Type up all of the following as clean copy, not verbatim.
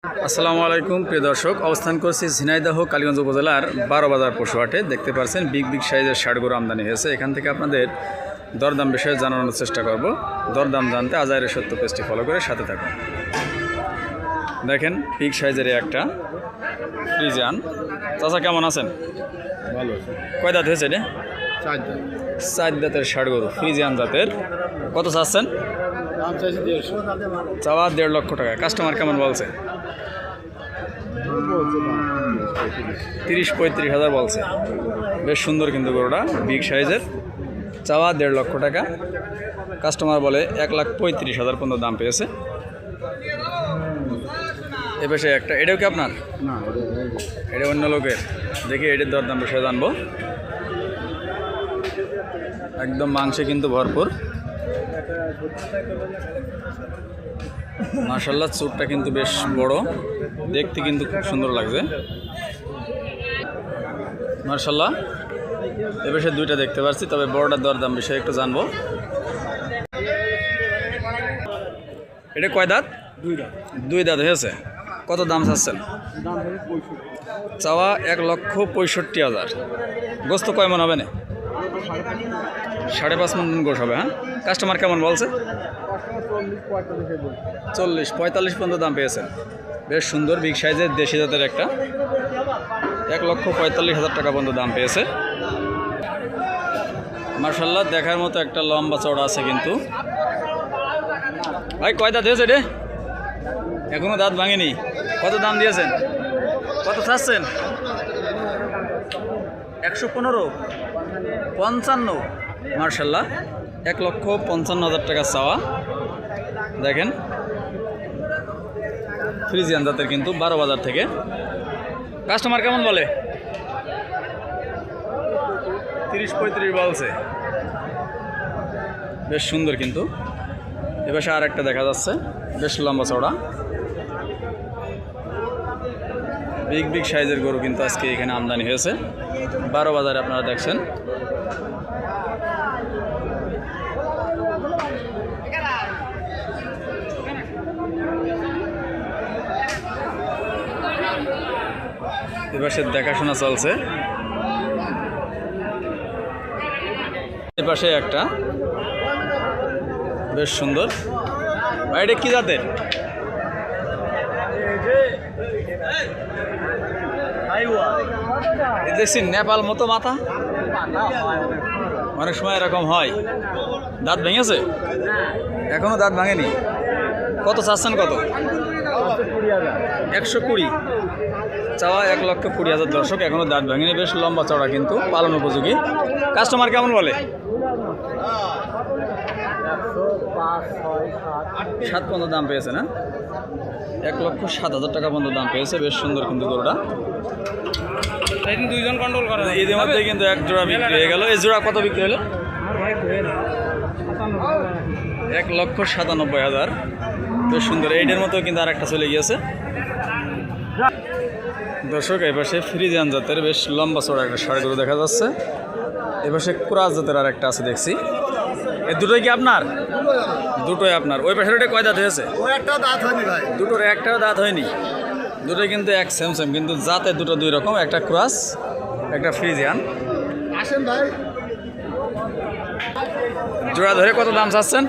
আসসালামু আলাইকুম প্রিয় দর্শক, অবস্থান করছি ঝিনাইদহ কালীগঞ্জ উপজেলার 12 বাজার পশুহাটে। দেখতে পাচ্ছেন বিগ সাইজের ষাড় গরু আমদানি হয়েছে। এখান থেকে আপনাদের দরদাম বিষয়ে জানানোর চেষ্টা করব। দরদাম জানতে আজাইরের সত্য পেজটি ফলো করে সাথে থাকুন। দেখেন বিগ সাইজের একটা ফ্রিজিয়ান। চাচা কেমন আছেন? ভালো। কয় দাঁত হয়েছে রে? 4 দাঁত। 4 দাঁতের ষাড় গরু ফ্রিজিয়ান জাতের। কত চাচ্ছেন? দাম চাইছি 150। চাওয়া 1.5 লক্ষ টাকা। কাস্টমার কেমন বলছে? 30-35 হাজার বলছে। বেশ সুন্দর কিন্তু গরুটা, বিগ সাইজের। চাওয়া 1.5 লক্ষ টাকা। কাস্টমার বলে 1,35,000 পর্যন্ত দাম পেয়েছে। এ পাশে একটা, এটাও কি আপনার? না, এটা অন্য লোকের। দেখি এটার দরদাম বিষয়ে জানবো। একদম মাংসে কিন্তু ভরপুর। মাশাআল্লাহ, চুটটা কিন্তু বেশ বড়, দেখতে কিন্তু খুব সুন্দর লাগছে। মাশাআল্লাহ, এবার সে দুইটা দেখতে পাচ্ছি, তবে বড়টার দরদাম বিষয়ে একটু জানবো। এটা কয় দাঁত? 2 দাঁত। 2 দাঁত হয়েছে। কত দাম চাচ্ছেন? দাম 65। চাওয়া 1,65,000। গোস্ত কয় মন হবে না? 5.5 মন গোস হবে। হ্যাঁ, কাস্টমার কেমন বলছে? 40-45 পর্যন্ত দাম পেয়েছেন। বেশ সুন্দর বিগ সাইজের দেশি জাতের একটা। 1,45,000 টাকা পর্যন্ত দাম পেয়েছে। মাশাআল্লাহ, দেখার মতো একটা লম্বা চওড়া আছে কিন্তু। ভাই কয় দাঁত হয়েছে রে? এখনো দাঁত ভাঙেনি। কত দাম দিয়েছেন? কত চাচ্ছেন? 115, 55। মাশাআল্লাহ, 1,55,000 টাকা চাওয়া। দেখেন ফ্রিজিয়ান জাতের কিন্তু, 12 বাজার থেকে। কাস্টমার কেমন বলে? 30-35 বলছে। বেশ সুন্দর কিন্তু। এবার আর একটা দেখা যাচ্ছে, বেশ লম্বা চওড়া বিগ সাইজের গরু কিন্তু আজকে এখানে আমদানি হয়েছে 12 বাজারে। আপনারা দেখছেন এবার সে দেখাশোনা চলছে। এপাশে একটা বেশ সুন্দর। এটা কি জাতের? দেখছি নেপাল মতো মাথা, অনেক সময় এরকম হয়। দাঁত ভেঙেছে? এখনো দাঁত ভাঙেনি। কত চাচ্ছেন? কত? 120। চাওয়া 1,20,000। দর্শক, এখনো দাঁত ভাঙেনি। বেশ লম্বা চওড়া কিন্তু, পালন উপযোগী। কাস্টমার কেমন বলে? 7 পর্যন্ত দাম পেয়েছে না? 1,07,000 টাকা পর্যন্ত দাম পেয়েছে। বেশ সুন্দর কিন্তু গরুটা। দুইজন কন্ট্রোল করে। এদের মধ্যে কিন্তু এক জোড়া বিক্রি হয়ে গেল। এই জোড়া কত বিক্রি হলো? 1,97,000। বেশ সুন্দর। এইটার মতো কিন্তু আর একটা চলে গিয়েছে। দর্শক, এপাশে ফ্রিজিয়ান জাতের বেশ লম্বা চড়া একটা ষাড় গরু দেখা যাচ্ছে। এপাশে ক্রাস জাতের আর একটা আছে দেখছি। এই দুটোই কি আপনার? দুটোই আপনার। ওই পাশের ওটা কয় দাঁত হয়েছে? দুটোর একটাও দাঁত হয়নি। দুটোই কিন্তু এক সেম, কিন্তু জাতে দুটো দুই রকম। একটা ক্রাস, একটা ফ্রিজিয়ান। আসেন ভাই। জোড়া ধরে কত দাম চাচ্ছেন?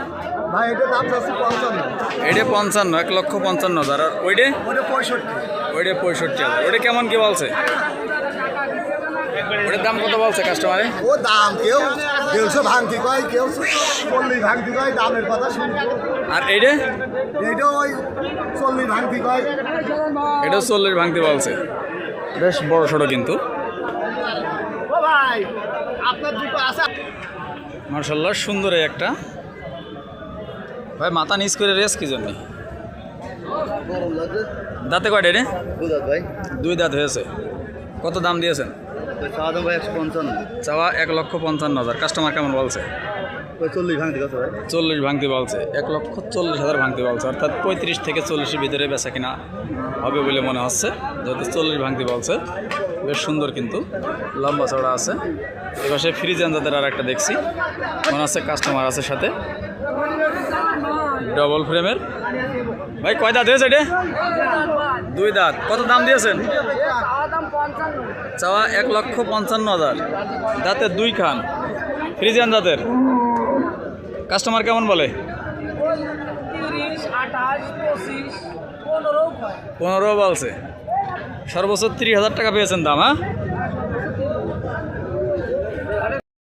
ভাই এটা দাম চাচ্ছি 55। এইটা 55, 1,55,000। আর ওইটা? ওটা 65। ওইটা 65,000। ওইটা কেমন কি বলছে? ওটার দাম কত বলছে কাস্টমারে? ও দাম কেউ 150 ভাঙতি কয়, কেউ 40 ভাঙতি কয়, দামের কথা শুনবো। আর এইটা? এইটা ওই 40 ভাঙতি কয়। এটাও 40 ভাঙতে বলছে। বেশ বড় সড়ো কিন্তু। ও ভাই, আপনার দুটো আছে? মাশাআল্লাহ, সুন্দর এই একটা। ভাই মাথা নিচ করে রেস কি জন্য? দাঁতে কয়টা রে? 2 দাঁত ভাই। 2 দাঁত হয়েছে। কত দাম দিয়েছেন? চাওয়া দাম ভাই 155। চাওয়া 1,55,000। কাস্টমার কেমন বলছে? 40 ভাঙতি কত ভাই? 40 ভাঙতে বলছে। 1,40,000 ভাঙতে বলছে। অর্থাৎ 35 থেকে 40-এর ভিতরে বেচা কিনা হবে বলে মনে হচ্ছে, যেহেতু 40 ভাঙতে বলছে। বেশ সুন্দর কিন্তু, লম্বা চড়া আছে। এবার সে ফ্রিজিয়ান জাতের আর একটা দেখছি, মনে হচ্ছে কাস্টমার আছে সাথে। ডবল ফ্রেমের। ভাই কয় দাঁত হয়েছে এটা? দুই দাঁত, কত দাম দিয়েছেন? চাওয়া 1,55,000, দাঁতের দুই খান, ফ্রিজিয়ান জাতের। কাস্টমার কেমন বলে? 15 বলছে। সর্বোচ্চ 30,000 টাকা পেয়েছেন দাম, হ্যাঁ?